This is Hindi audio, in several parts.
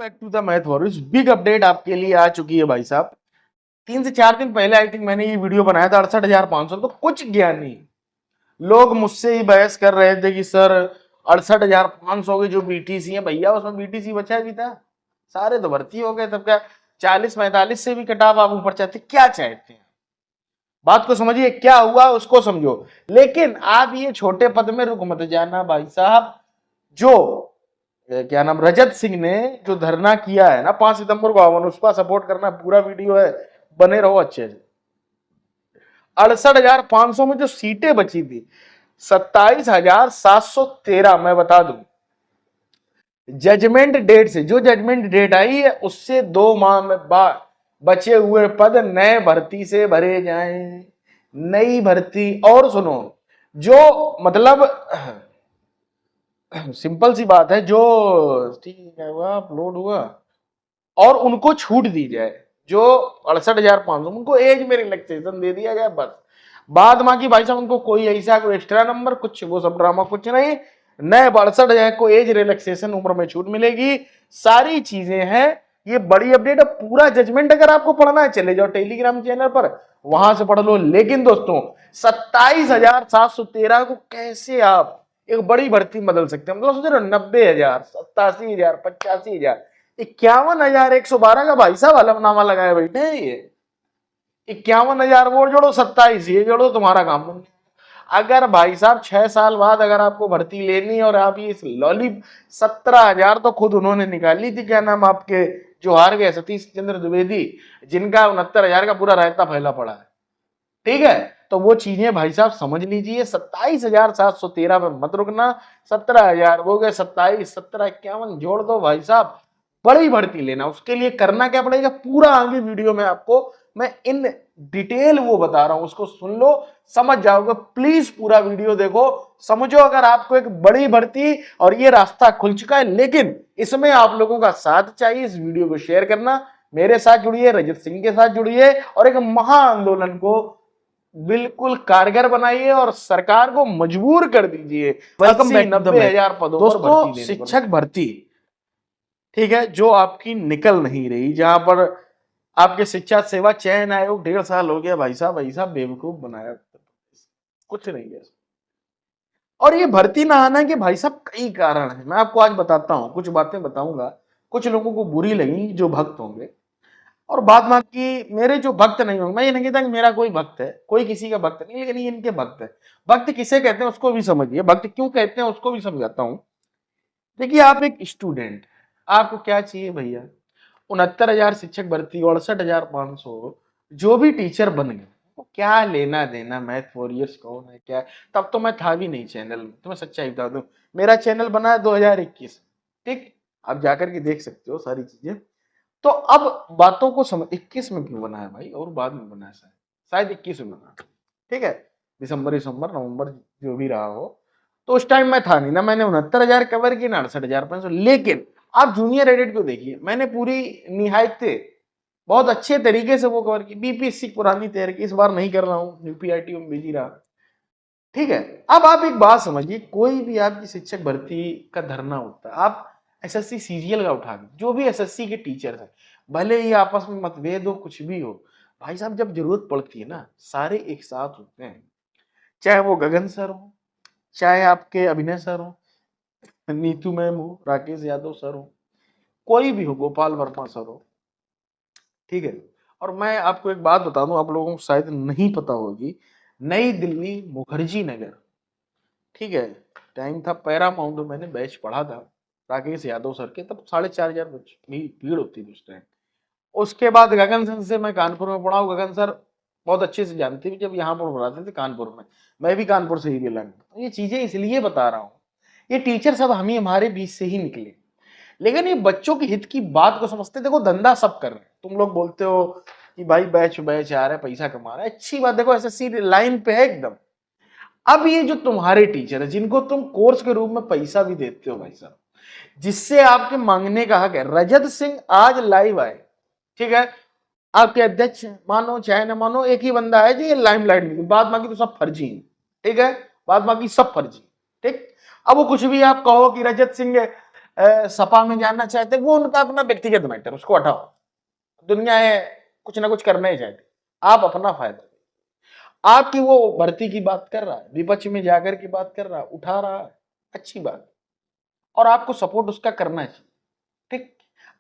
Back to the math warriors. Big update आपके लिए आ चुकी है भाई साहब। 3 से 4 दिन पहले आई थिंक मैंने ये वीडियो बनाया था 68,500। तो कुछ ज्ञानी लोग मुझसे ही बहस कर रहे थे कि सर 68,500 की जो बीटीसी है भैया, उसमें बीटीसी बचा भी था, सारे तो भर्ती हो गए, तब क्या 40-45 से भी कटाव आप ऊपर चाहते, क्या चाहते हैं? बात को समझिए, क्या हुआ उसको समझो। लेकिन आप ये छोटे पद में रुक मत जाना भाई साहब। जो क्या नाम, रजत सिंह ने जो धरना किया है ना 5 सितंबर को, आवन उसका सपोर्ट करना, पूरा वीडियो है, बने रहो अच्छे से। 68,500 में जो सीटें बची थी 27,713, मैं बता दूं जजमेंट डेट से, जो जजमेंट डेट आई है उससे 2 माह में बाद बचे हुए पद नए भर्ती से भरे जाएं। नई भर्ती। और सुनो, जो मतलब सिंपल सी बात है, जो ठीक है हुआ अपलोड हुआ और उनको छूट दी जाए, जो 68,500 उनको एज में रिलैक्सेशन दे दिया जाए बस। बाद बाकी भाई साहब उनको कोई ऐसा कोई एक्स्ट्रा नंबर कुछ वो सब ड्रामा कुछ नहीं। नए 62,000 को एज रिलैक्सेशन उम्र में छूट मिलेगी, सारी चीजें हैं। ये बड़ी अपडेट है। पूरा जजमेंट अगर आपको पढ़ना है चले जाओ टेलीग्राम चैनल पर, वहां से पढ़ लो। लेकिन दोस्तों 27,713 को कैसे आप एक बड़ी भर्ती बदल सकते हैं? मतलब सोच रहे 90,000, 87,000, 85,000, 51,112 का भाई साहब हलफनामा लगाए बैठे हैं ये। 51,000 वो जोड़ो 27 ये जोड़ो, तुम्हारा काम बन गया। अगर भाई साहब 6 साल बाद अगर आपको भर्ती लेनी है और आप ये लॉली 17,000 तो खुद उन्होंने निकाली थी, क्या नाम आपके जो हार गए सतीश चंद्र द्विवेदी, जिनका 69,000 का पूरा रायता फैला पड़ा है, ठीक है? तो वो चीजें भाई साहब समझ लीजिए। 27,713 पे मत रुकना। 17,000 हो गए, 27, 17, 51 जोड़ दो भाई साहब, बड़ी भर्ती लेना। उसके लिए करना क्या पड़ेगा, पूरा आगे वीडियो में आपको मैं इन डिटेल वो बता रहा हूं, उसको सुन लो, समझ जाओगे। प्लीज पूरा वीडियो देखो, समझो। अगर आपको एक बड़ी भर्ती और ये रास्ता खुल चुका है, लेकिन इसमें आप लोगों का साथ चाहिए। इस वीडियो को शेयर करना, मेरे साथ जुड़िए, रजत सिंह के साथ जुड़िए और एक महा आंदोलन को बिल्कुल कारगर बनाइए और सरकार को मजबूर कर दीजिए 90,000 पदों पर भर्ती देने। शिक्षक भर्ती, ठीक है, जो आपकी निकल नहीं रही, जहां पर आपके शिक्षा सेवा चयन आयोग 1.5 साल हो गया भाई साहब, ऐसा बेवकूफ बनाया, कुछ नहीं है। और ये भर्ती ना आना के भाई साहब कई कारण है, मैं आपको आज बताता हूं, कुछ बातें बताऊंगा, कुछ लोगों को बुरी लगी जो भक्त होंगे, और बाद बाकी मेरे जो भक्त नहीं होंगे। मैं ये नहीं कहता कि मेरा कोई भक्त है, कोई किसी का भक्त नहीं, लेकिन ये इनके भक्त है। भक्त किसे कहते हैं उसको भी समझिए, भक्त क्यों कहते हैं उसको भी समझाता हूं। देखिए, आप एक स्टूडेंट, आपको क्या चाहिए भैया? 69,000 शिक्षक भर्ती, 68,500 जो भी टीचर बन गए, वो क्या लेना देना मैथ वॉरियर्स कौन है क्या? तब तो मैं था भी नहीं चैनल में, तो मैं सच्चाई बता दूं, मेरा चैनल बना है 2021, ठीक? आप जाकर के देख सकते हो सारी चीजें। तो अब बातों को समझ, 21 में क्यों बना है भाई, और बाद में बना है शायद 21 में बना, ठीक है? दिसंबर नवंबर जो भी रहा हो, तो उस टाइम मैं था नहीं ना, मैंने 69,000 कवर किया ना 68,500। लेकिन आप जूनियर एडिट को देखिए, मैंने पूरी निहायत बहुत अच्छे तरीके से वो कवर की। बीपीएससी पुरानी तैयारी की, इस बार नहीं कर रहा हूँ, यूपीआईटी में बिजी रहा, ठीक है? अब आप एक बात समझिए, कोई भी आपकी शिक्षक भर्ती का धरना होता है, आप एसएससी सीजीएल का उठा, जो भी एसएससी के टीचर हैं, भले ही आपस में मतभेद हो, कुछ भी हो, भाई साहब जब जरूरत पड़ती है ना, सारे एक साथ होते हैं। चाहे वो गगन सर हो, चाहे आपके अभिनय सर हो, नीतू मैम हो, राकेश यादव सर हो, कोई भी हो, गोपाल वर्मा सर हो, ठीक है? और मैं आपको एक बात बता दूं, आप लोगों को शायद नहीं पता होगी, नई दिल्ली मुखर्जी नगर, ठीक है, टाइम था पैरामाउंट, मैंने बैच पढ़ा था राकेश यादव सर के, तब 4,500 भीड़ होती थी उस टाइम। उसके बाद गगन सर से मैं कानपुर में पढ़ा हूँ। गगन सर बहुत अच्छे से जानते थे, जब यहाँ पर पढ़ाते थे कानपुर में, मैं भी कानपुर से ही बिलोंग। ये चीजें इसलिए बता रहा हूँ, ये टीचर सब हम ही हमारे बीच से ही निकले, लेकिन ये बच्चों के हित की बात को समझते। देखो धंधा सब कर रहे हैं, तुम लोग बोलते हो कि भाई बैच बैच आ रहा है, पैसा कमा रहा है, अच्छी बात, देखो एसएससी लाइन पे है एकदम। अब ये जो तुम्हारे टीचर है, जिनको तुम कोर्स के रूप में पैसा भी देते हो भाई साहब, जिससे आपके मांगने का हक है, रजत सिंह आज लाइव आए, ठीक है, आपके अध्यक्ष मानो चाहे ना मानो, एक ही बंदा है जो ये लाइमलाइट में, बाद बाकी तो सब फर्जी है, ठीक है? बाद बाकी सब फर्जी, ठीक? अब वो कुछ भी आप कहो कि रजत सिंह सपा में जाना चाहते, वो उनका अपना व्यक्तिगत मैटर, उसको हटाओ। दुनिया है कुछ ना कुछ करना ही चाहती, आप अपना फायदा। आपकी वो भर्ती की बात कर रहा है, विपक्ष में जाकर की बात कर रहा है, उठा रहा है, अच्छी बात, और आपको सपोर्ट उसका करना चाहिए, ठीक।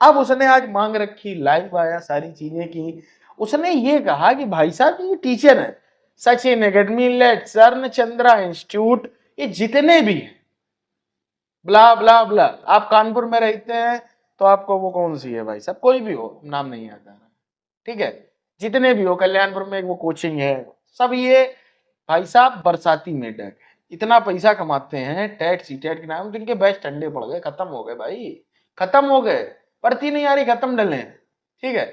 अब उसने आज मांग रखी, लाइव आया, सारी चीजें की, उसने ये कहा कि भाई साहब ये टीचर है, सचिन एकेडमी, लेट, स्वर्ण चंद्रा इंस्टीट्यूट, ये जितने भी हैं, ब्ला ब्ला ब्ला, आप कानपुर में रहते हैं तो आपको वो कौन सी है भाई साहब, कोई भी हो, नाम नहीं आता, ठीक है, जितने भी हो, कल्याणपुर में एक वो कोचिंग है, सब ये भाई साहब बरसाती मेढक है, इतना पैसा कमाते हैं, टेट सीटेट के नाम, जिनके बैच ठंडे पड़ गए, खत्म हो गए भाई, खत्म हो गए, भर्ती नहीं आ रही, खत्म डले, ठीक है।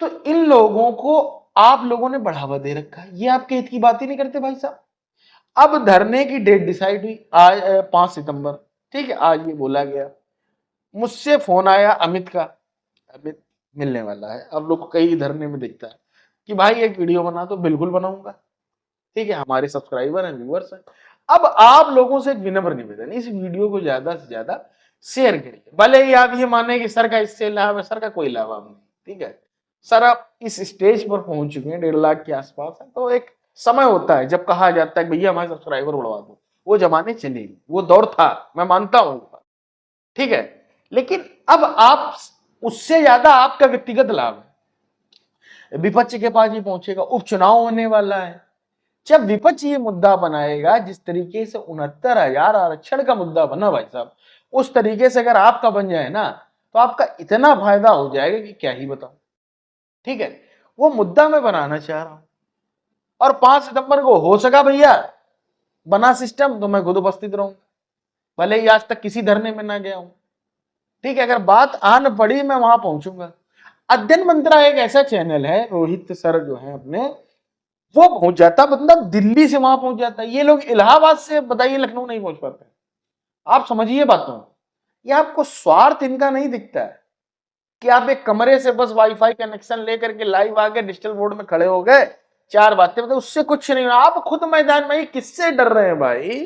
तो इन लोगों को आप लोगों ने बढ़ावा दे रखा है, ये आपके हित की बात ही नहीं करते भाई साहब। अब धरने की डेट डिसाइड हुई आज 5 सितंबर, ठीक है, आज ये बोला गया, मुझसे फोन आया अमित का, अमित मिलने वाला है, अब लोग को कई धरने में दिखता है कि भाई एक वीडियो बना, तो बिल्कुल बनाऊंगा, ठीक है, हमारे सब्सक्राइबर हैं, व्यूअर्स हैं। अब आप लोगों से एक विनम्र निवेदन, इस वीडियो को ज्यादा से ज्यादा शेयर करिए, भले ही आप ये माने कि सर का इससे लाभ है, सर का कोई लाभ नहीं, ठीक है, सर आप इस स्टेज पर पहुंच चुके हैं, 1.5 लाख के आसपास है, तो एक समय होता है जब कहा जाता है भैया हमारे सब्सक्राइबर बढ़वा दो, वो जमाने चले, वो दौर था, मैं मानता हूं, ठीक है, लेकिन अब आप उससे ज्यादा आपका व्यक्तिगत लाभ है, विपक्ष के पास ये पहुंचेगा, उपचुनाव होने वाला है, जब विपक्ष ये मुद्दा बनाएगा, जिस तरीके से 69,000 आरक्षण का मुद्दा बना भाई साहब, उस तरीके से अगर आपका बन जाए ना, तो आपका इतना फायदा हो जाएगा कि क्या ही बताऊं, ठीक है, वो मुद्दा मैं बनाना चाह रहा हूं, और 5 सितंबर को हो सका भैया बना सिस्टम, तो मैं खुद उपस्थित रहूंगा, भले ही आज तक किसी धरने में ना गया हूं, ठीक है, अगर बात आन पड़ी मैं वहां पहुंचूंगा। अध्ययन मंत्रा एक ऐसा चैनल है, रोहित सर जो है अपने, वो पहुंच जाता, बंदा दिल्ली से वहां पहुंच जाता है, ये लोग इलाहाबाद से बताइए लखनऊ नहीं पहुंच पाते, आप समझिए बातों, ये आपको स्वार्थ इनका नहीं दिखता है कि आप एक कमरे से बस वाईफाई कनेक्शन लेकर के लाइव आके डिजिटल बोर्ड में खड़े हो गए, 4 बातें मतलब, उससे कुछ नहीं, आप खुद मैदान में, किससे डर रहे हैं भाई,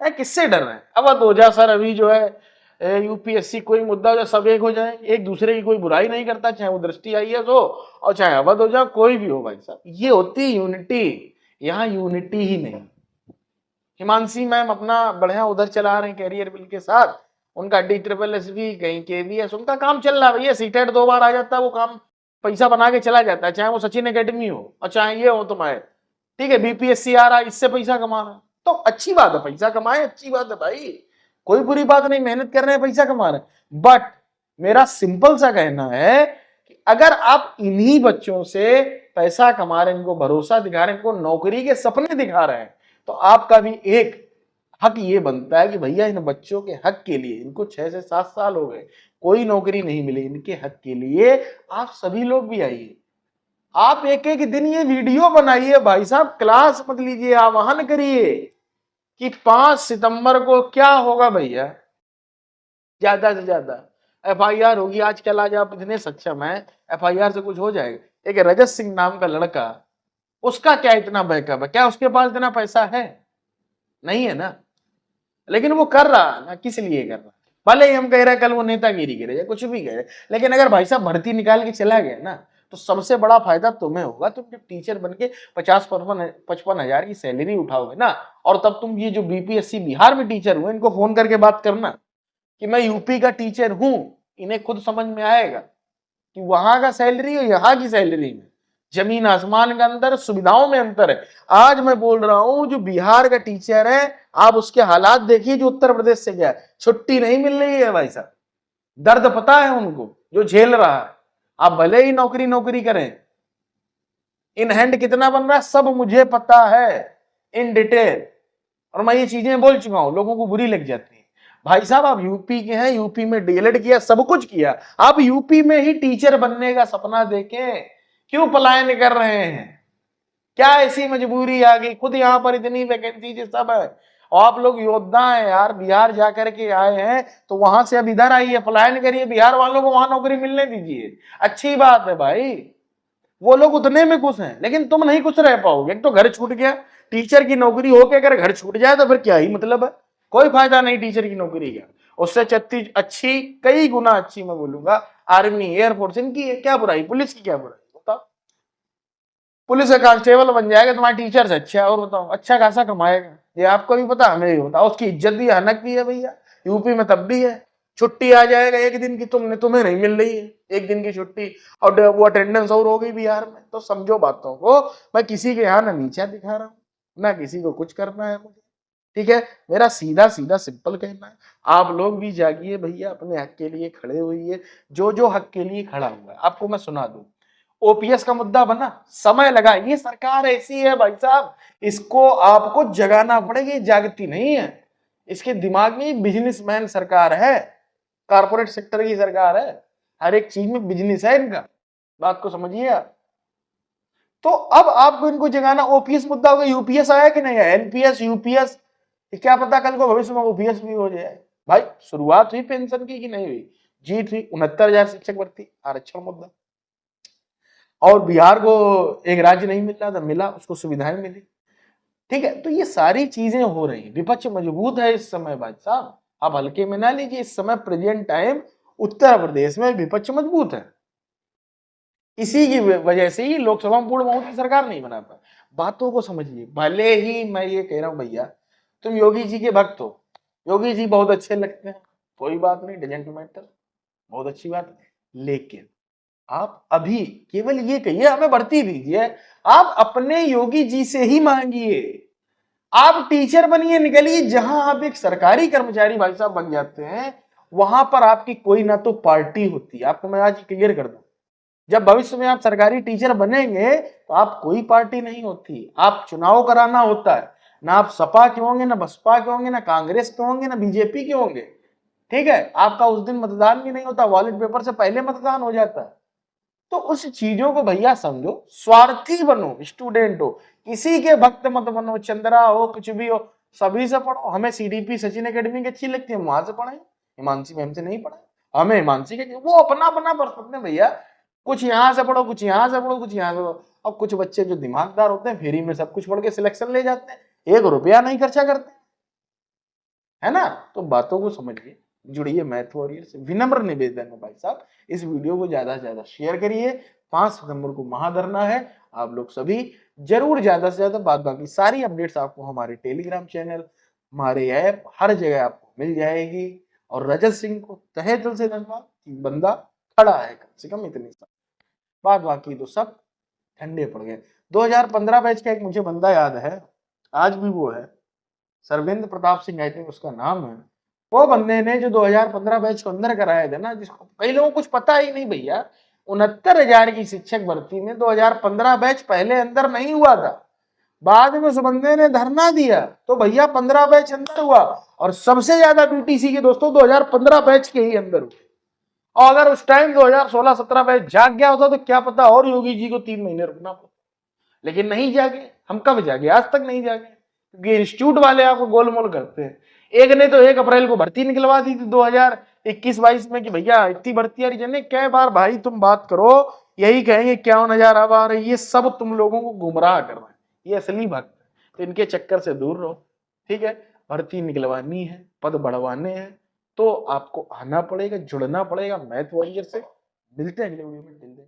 किससे डर रहे हैं। अब हो जा सर, अभी जो है यूपीएससी कोई मुद्दा जो सब एक हो जाए, एक दूसरे की कोई बुराई नहीं करता, चाहे वो दृष्टि आईएएस हो और चाहे अवध हो जाए, कोई भी हो भाई साहब, ये होती यूनिटी, यहाँ यूनिटी ही नहीं। हिमांशी मैम अपना बढ़िया उधर चला रहे हैं कैरियर बिल के साथ, उनका DSSB कहीं KVS, उनका काम चल रहा है भैया, सीटेट 2 बार आ जाता है, वो काम पैसा बना के चला जाता है, चाहे वो सचिन एकेडमी हो और चाहे ये हो तुम्हारे, ठीक है, BPSC आ रहा है, इससे पैसा कमा रहा है, तो अच्छी बात है, पैसा कमाए, अच्छी बात है भाई, कोई बुरी बात नहीं, मेहनत कर रहे हैं, पैसा कमा रहे हैं, बट मेरा सिंपल सा कहना है कि अगर आप इन्हीं बच्चों से पैसा कमा रहे हैं, इनको भरोसा दिखा रहे हैं, इनको नौकरी के सपने दिखा रहे हैं, तो आपका भी एक हक ये बनता है कि भैया इन बच्चों के हक के लिए, इनको 6 से 7 साल हो गए, कोई नौकरी नहीं मिली, इनके हक के लिए आप सभी लोग भी आइए, आप एक एक दिन ये वीडियो बनाइए भाई साहब, क्लास मत लीजिए, आह्वान करिए कि 5 सितंबर को क्या होगा भैया, ज्यादा से ज्यादा FIR होगी, आजकल आज आप इतने सक्षम हैं, FIR से कुछ हो जाएगा। एक रजत सिंह नाम का लड़का, उसका क्या इतना बैकअप है, क्या उसके पास इतना पैसा है, नहीं है ना, लेकिन वो कर रहा ना, किस लिए कर रहा, भले ही हम कह रहे हैं कल वो नेतागिरी करे, कुछ भी कह रहे, लेकिन अगर भाई साहब भर्ती निकाल के चला गया ना, तो सबसे बड़ा फायदा तुम्हें होगा, तुम जब टीचर बन के 50-55 हजार की सैलरी उठाओगे ना, और तब तुम ये जो BPSC बिहार में टीचर हुए, इनको फोन करके बात करना कि मैं यूपी का टीचर हूं, इन्हें खुद समझ में आएगा कि वहां का सैलरी और यहाँ की सैलरी में जमीन आसमान का अंतर, सुविधाओं में अंतर है। आज मैं बोल रहा हूं, जो बिहार का टीचर है, आप उसके हालात देखिए, जो उत्तर प्रदेश से गया, छुट्टी नहीं मिल रही है भाई साहब, दर्द पता है उनको जो झेल रहा है। आप भले ही नौकरी करें, इन हैंड कितना बन रहा है सब मुझे पता है इन डिटेल, और मैं ये चीजें बोल चुका हूं, लोगों को बुरी लग जाती है। भाई साहब आप यूपी के हैं, यूपी में DLED किया, सब कुछ किया, आप यूपी में ही टीचर बनने का सपना देखें, क्यों पलायन कर रहे हैं, क्या ऐसी मजबूरी आ गई, खुद यहाँ पर इतनी वैकेंसी सब है, और आप लोग योद्धा हैं यार, बिहार जाकर के आए हैं, तो वहां से अब इधर आइए, पलायन करिए, बिहार वालों को वहां नौकरी मिलने दीजिए, अच्छी बात है भाई, वो लोग उतने में खुश हैं, लेकिन तुम नहीं खुश रह पाओगे, एक तो घर छूट गया, टीचर की नौकरी होके अगर घर छूट जाए तो फिर क्या ही मतलब है, कोई फायदा नहीं टीचर की नौकरी का, उससे अच्छी, कई गुना अच्छी मैं बोलूंगा आर्मी, एयरफोर्स, इनकी है। क्या बुराई, पुलिस की क्या बुराई बताओ? पुलिस का कांस्टेबल बन जाएगा, तुम्हारा टीचर से अच्छा है, और बताओ अच्छा खासा कमाएगा, ये आपको भी पता, हमें भी पता। उसकी इज्जत भी हनक भी है भैया, यूपी में तब भी है। छुट्टी आ जाएगा एक दिन की, तुम्हें नहीं मिल रही है एक दिन की छुट्टी, और वो अटेंडेंस और हो गई बिहार में। तो समझो बातों को, मैं किसी के यहाँ ना नीचा दिखा रहा हूँ, ना किसी को कुछ करना है मुझे, ठीक है। मेरा सीधा सीधा सिंपल कहना है, आप लोग भी जागिए भैया, अपने हक के लिए खड़े होइए। जो जो हक के लिए खड़ा हुआ है, आपको मैं सुना दूं, ओपीएस का मुद्दा बना, समय लगा। ये सरकार ऐसी है भाई साहब, इसको आपको जगाना पड़ेगा, जागती नहीं है। इसके दिमाग में बिजनेसमैन सरकार है, कारपोरेट सेक्टर की सरकार है, हर एक चीज में बिजनेस है इनका, बात को समझिए आप। तो अब आपको इनको जगाना, ओपीएस मुद्दा होगा, यूपीएस आया कि नहीं आया, एनपीएस, यूपीएस, क्या पता कल को भविष्य में ओपीएस भी हो जाए। भाई शुरुआत हुई पेंशन की कि नहीं हुई? जीत हुई, 69,000 शिक्षक भर्ती, आरक्षण मुद्दा। और बिहार को एक राज्य नहीं मिल रहा था, मिला, उसको सुविधाएं मिली, ठीक है। तो ये सारी चीजें हो रही, विपक्ष मजबूत है इस समय भाई साहब, आप हल्के में ना लीजिए। इस समय प्रेजेंट टाइम उत्तर प्रदेश में विपक्ष मजबूत है, इसी की वजह से ही लोकसभा में पूर्ण बहुमत की सरकार नहीं बना पाए। बातों को समझिए। भले ही मैं ये कह रहा हूं भैया, तुम योगी जी के भक्त हो, योगी जी बहुत अच्छे लगते हैं, कोई बात नहीं, डजेंट मैटर, बहुत अच्छी बात है। लेकिन आप अभी केवल ये कहिए हमें भर्ती दीजिए, आप अपने योगी जी से ही मांगिए। आप टीचर बनिए, निकलिए, जहां आप एक सरकारी कर्मचारी भाई साहब बन जाते हैं, वहां पर आपकी कोई ना तो पार्टी होती है। आपको मैं आज क्लियर कर दूं, जब भविष्य में आप सरकारी टीचर बनेंगे तो आप कोई पार्टी नहीं होती, आप चुनाव कराना होता है। ना आप सपा के होंगे, ना बसपा के होंगे, ना कांग्रेस के होंगे, ना बीजेपी के होंगे, ठीक है। आपका उस दिन मतदान भी नहीं होता, बैलेट पेपर से पहले मतदान हो जाता है। तो उस चीजों को भैया समझो, स्वार्थी बनो, स्टूडेंट हो, किसी के भक्त मत बनो, चंद्रा हो, कुछ भी हो, सभी से पढ़ो। हमें सीडीपी सचिन एकेडमी की अच्छी लगती है, वहां से पढ़ाए, हिमांशी मैम से नहीं पढ़ाए, हमें हिमांशी के, वो अपना अपना पर्सपेक्टिव भैया, कुछ यहाँ से पढ़ो, कुछ यहाँ से पढ़ो, कुछ यहाँ से पढ़ो। अब कुछ बच्चे जो दिमागदार होते हैं, फ्री में सब कुछ पढ़ के सिलेक्शन ले जाते हैं, 1 रुपया नहीं खर्चा करते, है ना। तो बातों को समझिए, जुड़िए मैथ वॉरियर से, विनम्र निवेदन है भाई साहब, इस वीडियो को ज्यादा से ज्यादा शेयर करिए। 5 सितंबर को महाधरना है, आप लोग सभी जरूर ज्यादा से ज्यादा, बाद बाकी सारी अपडेट्स आपको हमारे टेलीग्राम चैनल, हमारे ऐप, हर जगह आपको मिल जाएगी। और रजत सिंह को तहे दिल से धन्यवाद कि बंदा खड़ा है, कम से कम इतनी सा, बाद बाकी तो सब ठंडे पड़ गए। 2015 बैच का एक मुझे बंदा याद है, आज भी वो है, सर्वेंद्र प्रताप सिंह आई थिंक उसका नाम है। वो बंदे ने जो 2015 बैच को अंदर कराए थे ना, जिसको कई लोगों को कुछ पता ही नहीं भैया, 69,000 की शिक्षक भर्ती में 2015 बैच पहले अंदर नहीं हुआ था, बाद में उस बंदे ने धरना दिया तो भैया 15 बैच अंदर हुआ। और सबसे ज्यादा बीटीसी के दोस्तों 2015 बैच के ही अंदर हुए। और अगर उस टाइम 2016-17 बैच जाग गया होता तो क्या पता और योगी जी को 3 महीने रुकना पड़ता, लेकिन नहीं जागे। हम कब जागे? आज तक नहीं जागे, क्योंकि इंस्टीट्यूट वाले आपको गोलमोल करते हैं। एक ने तो 1 अप्रैल को भर्ती निकलवा दी थी 2021-22 में कि भैया इतनी भर्ती आ रही है। क्या बार भाई तुम बात करो, यही कहेंगे 51,000 अब आ रही है, ये सब तुम लोगों को गुमराह कर रहे हैं, ये असली भक्त है। तो इनके चक्कर से दूर रहो, ठीक है। भर्ती निकलवानी है, पद बढ़वाने हैं, तो आपको आना पड़ेगा, जुड़ना पड़ेगा मैथ वॉरियर से। मिलते हैं अगले वीडियो में।